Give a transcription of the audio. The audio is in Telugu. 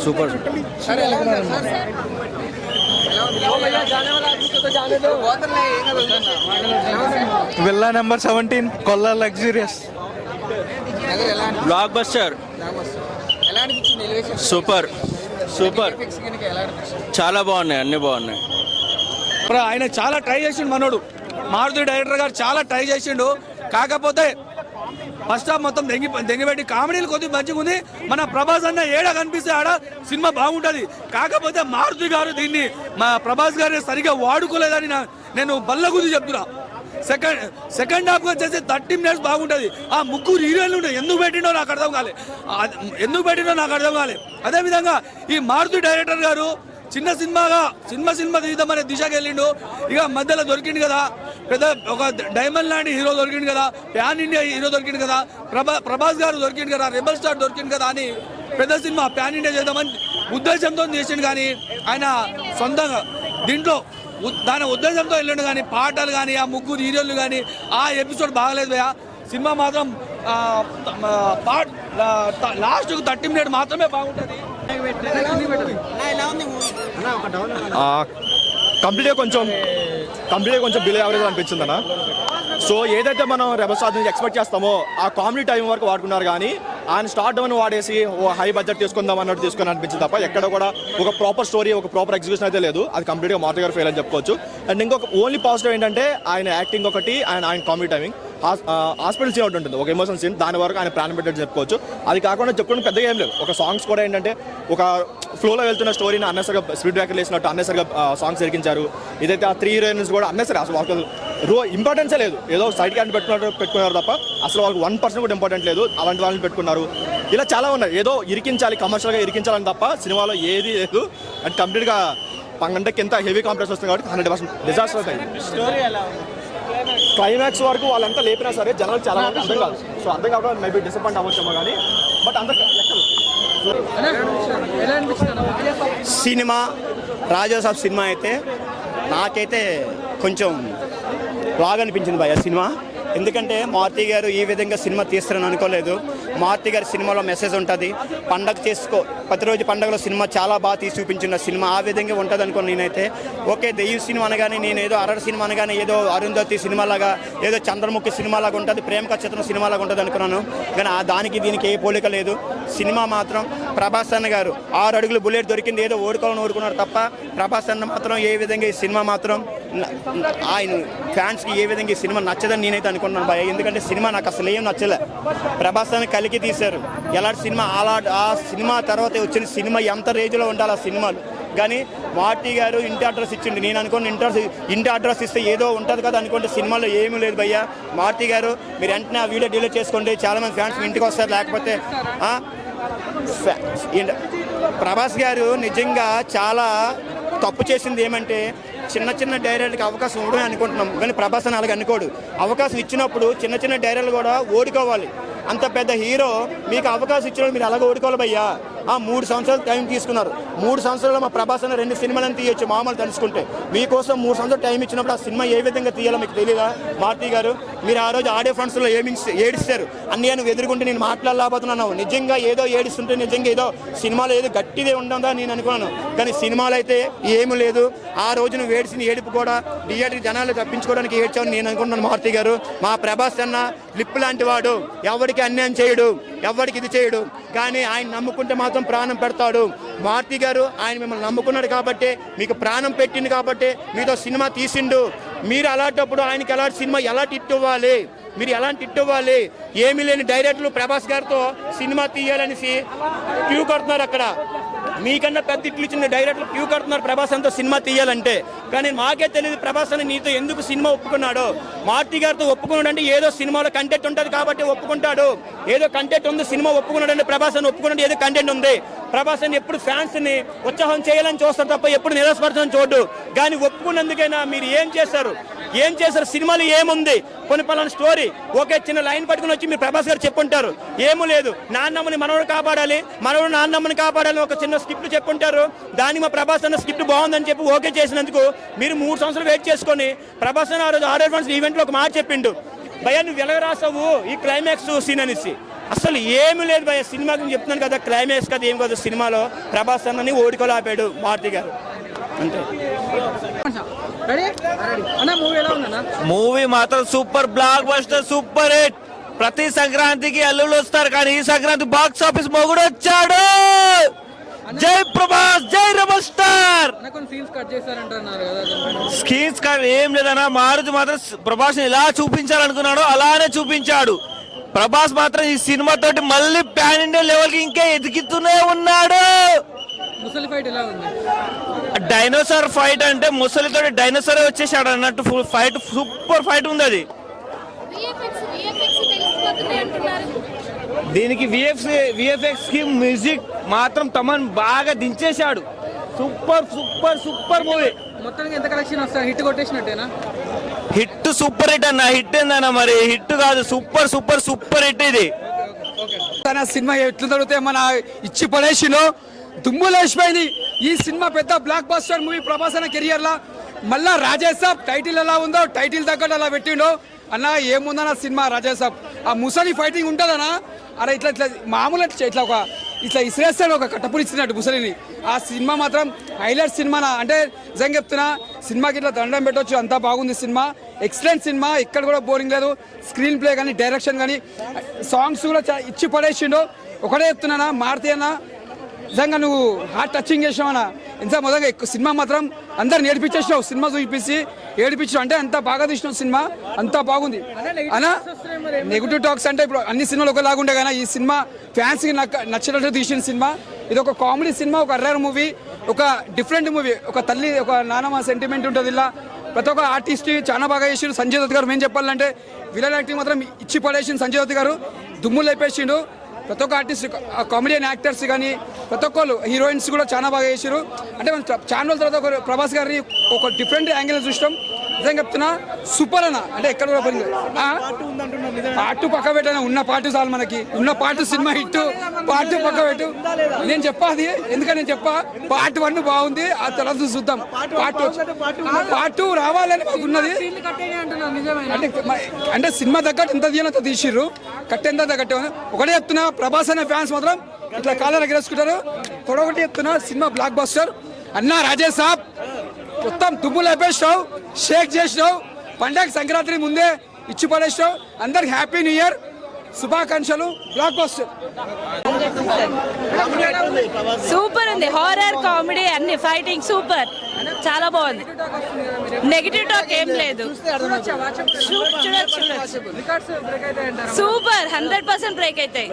Super villa number 17 Kolla luxurious block buster super super చాలా బాగున్నాయి, అన్ని బాగున్నాయి. ఆయన చాలా ట్రై చేసిండు మనోడు. మారుతి డైరెక్టర్ గారు చాలా ట్రై చేసిండు. కాకపోతే ఫస్ట్ హాఫ్ మొత్తం దెంగిపెట్టి కామెడీలు కొద్దిగా మంచిగా ఉంది. మన ప్రభాస్ అన్న ఏడా కనిపిస్తే ఆడ సినిమా బాగుంటుంది. కాకపోతే మారుతి గారు దీన్ని మా ప్రభాస్ గారిని సరిగా వాడుకోలేదని నేను బల్లగుద్ది చెప్తున్నా. సెకండ్ హాఫ్ వచ్చేసి 30 minutes బాగుంటుంది. ఆ ముగ్గురు హీరోయిన్లు ఉంటాయి, ఎందుకు పెట్టిండో నాకు అర్థం కాలే. అదేవిధంగా ఈ మారుతి డైరెక్టర్ గారు చిన్న సినిమా తీద్దామనే దిశకి వెళ్ళిండు. ఇక మధ్యలో దొరికిండు కదా, పెద్ద ఒక డైమండ్ లాంటి హీరో దొరికిండు కదా, ప్యాన్ ఇండియా హీరో దొరికిండు కదా, ప్రభాస్ గారు దొరికిండు కదా, రెబల్ స్టార్ దొరికిండు కదా అని పెద్ద సినిమా ప్యాన్ ఇండియా చేద్దామని ఉద్దేశంతో చేసిండు. కానీ ఆయన సొంతంగా దీంట్లో దాని ఉద్దేశంతో వెళ్ళిండు. కానీ పాటలు కానీ ఆ ముగ్గురు హీరోలు కానీ ఆ ఎపిసోడ్ బాగలేదు భయ్యా. సినిమా మాత్రం లాస్ట్ 30 minutes మాత్రమే బాగుంటుంది. కంప్లీట్గా కొంచెం బిలో యావరేజ్ అనిపించింది అన్న. సో ఏదైతే మనం రెబల్ స్టార్ నుంచి ఎక్స్పెక్ట్ చేస్తామో ఆ కామెడీ టైం వరకు వాడుకున్నారు. కానీ ఆయన స్టార్ట్ డౌన్ వాడేసి ఓ హై బడ్జెట్ తీసుకుందాం అన్నట్టు తీసుకుని అనిపించింది తప్ప ఎక్కడ కూడా ఒక ప్రాపర్ స్టోరీ, ఒక ప్రాపర్ ఎగ్జిక్యూషన్ అయితే లేదు. అది కంప్లీట్గా మారుతి గారు ఫెయిల్ అని చెప్పుకోవచ్చు. అండ్ ఇంకొక ఓన్లీ పాజిటివ్ ఏంటంటే ఆయన యాక్టింగ్ ఒకటి, ఆయన కామెడీ టైమింగ్. హాస్పిటల్ సీన్ ఒకటి ఉంటుంది, ఒక ఎమోషన్ సీన్, దాని వరకు ఆయన ప్రాణం పెట్టేట్టు చెప్పుకోవచ్చు. అది కాకుండా చెప్పుకుంటే పెద్దగా ఏం లేదు. ఒక సాంగ్స్ కూడా ఏంటంటే ఒక ఫ్లోలో వెళ్తున్న స్టోరీని అన్నెసరిగా స్పీడ్ బ్రేకర్ వేసినట్టు అన్నెసరిగా సాంగ్స్ ఎరికించారు. ఇదైతే ఆ 3 heroines కూడా అన్నెసరి, అసలు వాళ్ళకి ఇంపార్టెన్సే లేదు. ఏదో సైడ్ క్యాండ్ పెట్టుకున్నారు తప్ప అసలు వాళ్ళకి 1% కూడా ఇంపార్టెంట్ లేదు. అలాంటి వాళ్ళని పెట్టుకున్నారు. ఇలా చాలా ఉన్నాయి. ఏదో ఇరికించాలి, కమర్షియల్గా ఇరికించాలని తప్ప సినిమాలో ఏది లేదు. అండ్ కంప్లీట్గా పంగంటకి ఎంత హెవీ కాంప్లెక్స్ వస్తుంది కాబట్టి 100% డిజాస్టర్ అవుతాయి. క్లైమాక్స్ వరకు వాళ్ళంతా లేపినా సరే జనాలు చాలా మంది అర్థం కాదు. సో అర్థం కాకుండా మేబీ డిసప్పాయింట్ అవ్వచ్చేమో కానీ బట్ అందరికీ సినిమా రాజాసాబ్ సినిమా అయితే నాకైతే కొంచెం బాగా అనిపించింది భయ్య సినిమా. ఎందుకంటే మారుతి గారు ఈ విధంగా సినిమా తీస్తారని అనుకోలేదు. మారుతి గారి సినిమాలో మెసేజ్ ఉంటుంది. పండగ చేసుకో, ప్రతిరోజు పండగలో సినిమా చాలా బాగా తీసి చూపించిన సినిమా ఆ విధంగా ఉంటుంది అనుకో. నేనైతే ఓకే దెయ్యం సినిమా అనగానే, నేను ఏదో అరర్ సినిమా అనగానే ఏదో అరుంధతి సినిమాలాగా, ఏదో చంద్రముఖి సినిమాలాగా ఉంటుంది, ప్రేమ కథ సినిమాలాగా ఉంటుంది అనుకున్నాను. కానీ దానికి దీనికి ఏ పోలిక లేదు. సినిమా మాత్రం ప్రభాస్ అన్న గారు 6 అడుగులు బుల్లెట్ దొరికింది, ఏదో ఓడుకున్నారు తప్ప ప్రభాస్ అన్న మాత్రం ఏ విధంగా ఈ సినిమా మాత్రం ఆయన ఫ్యాన్స్కి ఏ విధంగా ఈ సినిమా నచ్చదని నేనైతే అనుకున్నాను భయ. ఎందుకంటే సినిమా నాకు అసలు ఏం నచ్చలే. ప్రభాస్ అని కలికి తీశారు. ఎలాంటి సినిమా ఆ సినిమా తర్వాత వచ్చిన సినిమా ఎంత రేంజ్లో ఉండాలి ఆ సినిమాలు. కానీ మారుతి గారు ఇంటి అడ్రస్ ఇచ్చింది. నేను అనుకోండి ఇంటి అడ్రస్ ఇస్తే ఏదో ఉంటుంది కదా అనుకుంటే సినిమాలో ఏమీ లేదు భయ్య. మారుతి గారు మీరు వెంటనే ఆ వీడియో డిలీట్ చేసుకోండి. చాలామంది ఫ్యాన్స్ ఇంటికి వస్తారు. లేకపోతే ప్రభాస్ గారు నిజంగా చాలా తప్పు చేసింది ఏమంటే చిన్న డైరెక్టర్కి అవకాశం ఇవ్వడమే అనుకుంటున్నాం. కానీ ప్రభాస్ అని అలాగే అనుకోడు. అవకాశం ఇచ్చినప్పుడు చిన్న డైరెక్టర్లు కూడా ఓడుకోవాలి. అంత పెద్ద హీరో మీకు అవకాశం ఇచ్చినప్పుడు మీరు అలాగే ఓడుకోవాలి భయ్యా. 3 సంవత్సరాలు టైం తీసుకున్నారు. 3 సంవత్సరాలు మా ప్రభాస్ అన్న 2 సినిమాలను తీయొచ్చు మామూలు తెలుసుకుంటే. మీకోసం 3 సంవత్సరాలు టైం ఇచ్చినప్పుడు ఆ సినిమా ఏ విధంగా తీయాలో మీకు తెలియదా మారుతి గారు? మీరు ఆ రోజు ఆడియో ఫండ్స్లో ఏడిస్తారు. అన్నీ నువ్వు ఎదుర్కొంటే నేను మాట్లాడలేకపోతున్నాను. నిజంగా ఏదో ఏడుస్తుంటే నిజంగా ఏదో సినిమాలో ఏదో గట్టిదే ఉండదా నేను అనుకున్నాను. కానీ సినిమాలో అయితే ఏమీ లేదు. ఆ రోజు నువ్వు ఏడిసిన ఏడుపు కూడా థియేటర్ జనాలు తప్పించుకోవడానికి ఏడ్చావని నేను అనుకుంటున్నాను మారుతి గారు. మా ప్రభాస్ అన్న లిప్ లాంటి వాడు, ఎవరికి అన్యాయం చేయడు, ఎవరికి ఇది చేయడు. కానీ ఆయన నమ్ముకుంటే మాత్రం ప్రాణం పెడతాడు. మారుతి గారు ఆయన మిమ్మల్ని నమ్ముకున్నాడు కాబట్టి, మీకు ప్రాణం పెట్టింది కాబట్టి మీతో సినిమా తీసిండు. మీరు అలాంటప్పుడు ఆయనకి ఎలాంటి సినిమా ఎలా హిట్ ఇవ్వాలి, మీరు ఎలాంటి హిట్ ఇవ్వాలి? ఏమీ లేని డైరెక్టర్లు ప్రభాస్ గారితో సినిమా తీయాలనేసి క్యూ కడుతున్నారు. అక్కడ మీకన్నా పెద్ద ఇట్లు ఇచ్చిన డైరెక్టర్లు క్యూ కడుతున్నారు ప్రభాస్ అంతా సినిమా తీయాలంటే. కానీ మాకే తెలియదు ప్రభాస్ అని నీతో ఎందుకు సినిమా ఒప్పుకున్నాడు. మారుతి గారితో ఒప్పుకున్నాడు అంటే ఏదో సినిమాలో కంటెంట్ ఉంటుంది కాబట్టి ఒప్పుకుంటాడు. ఏదో కంటెంట్ ఉంది సినిమా ఒప్పుకున్నాడు అంటే ప్రభాస్ అని ఒప్పుకున్నాడు, ఏదో కంటెంట్ ఉంది. ప్రభాస్ అని ఎప్పుడు ఫ్యాన్స్ని ఉత్సాహం చేయాలని చూస్తారు తప్ప ఎప్పుడు నిరాశపరచని చూడు. కానీ ఒప్పుకున్నందుకైనా మీరు ఏం చేశారు? సినిమాలో ఏముంది? కొన్ని పలానా స్టోరీ ఓకే చిన్న లైన్ పట్టుకుని వచ్చి మీరు ప్రభాస్ గారు చెప్పుంటారు. ఏమీ లేదు. నాన్నమ్మని మనవడు కాపాడాలి, మనవడు నాన్నమ్మని కాపాడాలి ఒక చిన్న స్క్రిప్ట్ చెప్పుంటారు. దాన్ని మా ప్రభాస్ అన్న స్క్రిప్ట్ బాగుందని చెప్పి ఓకే చేసినందుకు మీరు 3 సంవత్సరాలు వెయిట్ చేసుకొని ప్రభాస్ అన్న ఆ రోజు ఆర్డర్ ఫండ్స్ ఈవెంట్లో ఒక మాట చెప్పిండు. భయ్యా నువ్వు ఎలా రాసావు ఈ క్లైమాక్స్ సీన్ అనేసి. అసలు ఏమీ లేదు భయ సినిమా గురించి చెప్తున్నాను కదా, క్లైమాక్స్ కదా ఏం కాదు సినిమాలో ప్రభాస్ అన్నని ఓడికోలు ఆపాడు మారుతి గారు అంతే. మూవీ మాత్రం super block buster, super hit. ప్రతి సంక్రాంతికి అల్లుళ్ళు వస్తారు కానీ ఈ సంక్రాంతి బాక్స్ ఆఫీస్ మొగుడు వచ్చాడు. జై ప్రభాస్, జై రెబల్ స్టార్. స్కీన్స్ కట్ ఏం లేదన్నా, మారుతి మాత్రం ప్రభాస్ ఇలా చూపించాలనుకున్నాడు అలానే చూపించాడు. ప్రభాస్ మాత్రం ఈ సినిమా తోటి మళ్ళీ పాన్ ఇండియా లెవెల్ కి ఇంకా ఎదుగుతూనే ఉన్నాడు. డైనోసార్ ఫైట్ అంటే ముసలితో డైనోసార్ వచ్చేసాడు అన్నట్టు ఫుల్ ఫైట్, సూపర్ ఫైట్ ఉంది అది. దీనికి విఎఫ్ఎక్స్ కి మ్యూజిక్ మాత్రం తమన్ బాగా దించేశాడు. Super super super movie. మొత్తానికి ఎంత కలెక్షన్ వస్తా? హిట్ కొట్టేసినట్టేనా? హిట్ సూపర్ హిట్ అన్న. హిట్ ఏందన్న మరి, హిట్ కాదు సూపర్ సూపర్ సూపర్ హిట్ ఇది. తన సినిమా ఎట్లు దొరికితే మన ఇచ్చి పడేసిలో దుమ్ము లేచిపోయింది. ఈ సినిమా పెద్ద బ్లాక్ బస్టర్ మూవీ ప్రభాస్ అన్న కెరియర్ లా. మళ్ళా రాజేసాబ్ టైటిల్ ఎలా ఉందో టైటిల్ తగ్గట్టు అలా పెట్టిండో అన్న. ఏముందన్న సినిమా రాజేసాబ్ ఆ ముసలి ఫైటింగ్ ఉంటుందన్నా. అరే ఇట్లా ఇట్లా మామూలు ఇట్లా ఒక ఇట్లా ఇసిరేస్తాడు, ఒక కట్టపులు ఇచ్చినట్టు ముసలిని. ఆ సినిమా మాత్రం హైలైట్ సినిమానా. అంటే నిజంగా చెప్తున్నా, సినిమాకి ఇట్లా దండం పెట్టవచ్చు, అంతా బాగుంది సినిమా. ఎక్సలెంట్ సినిమా, ఇక్కడ కూడా బోరింగ్ లేదు. స్క్రీన్ ప్లే కానీ డైరెక్షన్ కానీ సాంగ్స్ కూడా ఇచ్చి పడేసిండు. ఒకటే చెప్తున్నానా మారుతి అన్న, నిజంగా నువ్వు హార్ట్ టచింగ్ చేసావన్నా. ఇంత మొదలుగా ఎక్కువ సినిమా మాత్రం అందరు నేర్పించేసినావు. సినిమా చూపించి ఏడిపించావు అంటే అంత బాగా తీసినావు సినిమా, అంతా బాగుంది అన్న. నెగిటివ్ టాక్స్ అంటే ఇప్పుడు అన్ని సినిమాలు ఒకలాగా ఉండే కానీ ఈ సినిమా ఫ్యాన్స్కి నచ్చినట్టు తీసిన సినిమా. ఇది ఒక కామెడీ సినిమా, ఒక అర్రర్ మూవీ, ఒక డిఫరెంట్ మూవీ. ఒక తల్లి ఒక నానమ్మ సెంటిమెంట్ ఉంటుంది ఇలా. ప్రతి ఒక్క ఆర్టిస్ట్ చాలా బాగా చేసిండు. సంజయ్ దత్ గారు మేము చెప్పాలంటే విలన్ యాక్టింగ్ మాత్రం ఇచ్చి పడేసిండు. సంజయ్ దత్ గారు దుమ్ము లేపేసిండు. ప్రతి ఒక్క ఆర్టిస్ట్ కామెడియన్ యాక్టర్స్ కానీ ప్రతి ఒక్కరు హీరోయిన్స్ కూడా చాలా బాగా చేసారు. అంటే మనం చాలా రోజుల తర్వాత ఒక ప్రభాస్ గారిని ఒక డిఫరెంట్ యాంగిల్ చూసినాం. నిజంగా చెప్తున్నా సూపర్ అన్న. అంటే ఎక్కడ కూడా పార్ట్ పక్క పెట్టిన ఉన్న పార్ట్ చాలు మనకి. ఉన్న పార్ట్ సినిమా హిట్, పార్ట్ పక్క పెట్టు. నేను చెప్పాది ఎందుకని నేను చెప్పా, పార్ట్ 1 బాగుంది, ఆ తర్వాత చూద్దాం. పార్ట్ 2 రావాలని మాకు ఉన్నది. అంటే సినిమా తగ్గట్టు ఎంత తీయనంత తీసిర్రు, కట్టెంత తగ్గట్టు. ఒకటే చెప్తున్నా, ప్రభాస్ అనే ఫ్యాన్స్ మాత్రం ఇట్లా కాళ్ళ ఎగరేసుకుంటారు. తొడగొట్టి చెప్తున్నా, సినిమా బ్లాక్ బస్టర్ అన్నా. రాజేష్ సాబ్ మొత్తం దుమ్ము లేపేసినావు, షేక్ చేసినావు. పండగ సంక్రాంతి ముందే ఇచ్చి పడేసినావు. అందరికి హ్యాపీ న్యూ ఇయర్ శుభాకాంక్షలు. బ్లాక్ బస్టర్ సూపర్ ఉంది. హారర్ కామెడీ అన్ని ఫైటింగ్ సూపర్, చాలా బాగుంది. నెగిటివ్ టాక్ ఏం లేదు. సూపర్ 100% బ్రేక్ అవుతాయి.